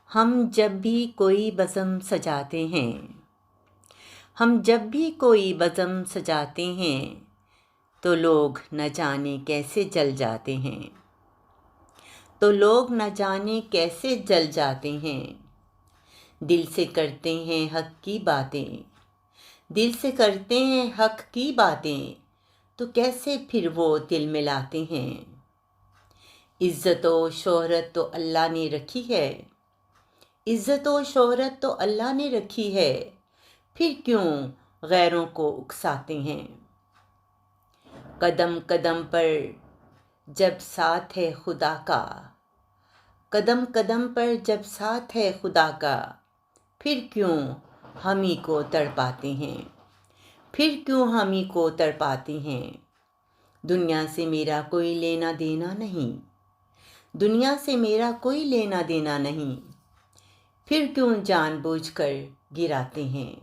ہم جب بھی کوئی بزم سجاتے ہیں ہم جب بھی کوئی بزم سجاتے ہیں تو لوگ نہ جانے کیسے جل جاتے ہیں دل سے کرتے ہیں حق کی باتیں تو کیسے پھر وہ دل میں لاتے ہیں عزت و شہرت تو اللہ نے رکھی ہے پھر کیوں غیروں کو اکساتے ہیں قدم قدم پر جب ساتھ ہے خدا کا پھر کیوں ہم ہی کو تڑپاتے ہیں دنیا سے میرا کوئی لینا دینا نہیں پھر کیوں جان بوجھ کر گراتے ہیں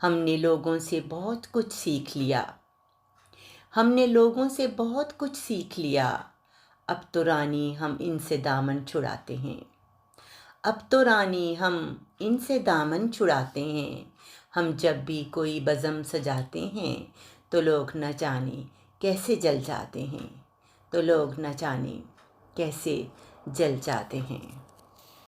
ہم نے لوگوں سے بہت کچھ سیکھ لیا اب تو رانی ہم ان سے دامن چھڑاتے ہیں ہم جب بھی کوئی بزم سجاتے ہیں تو لوگ نہ جانے کیسے جل جاتے ہیں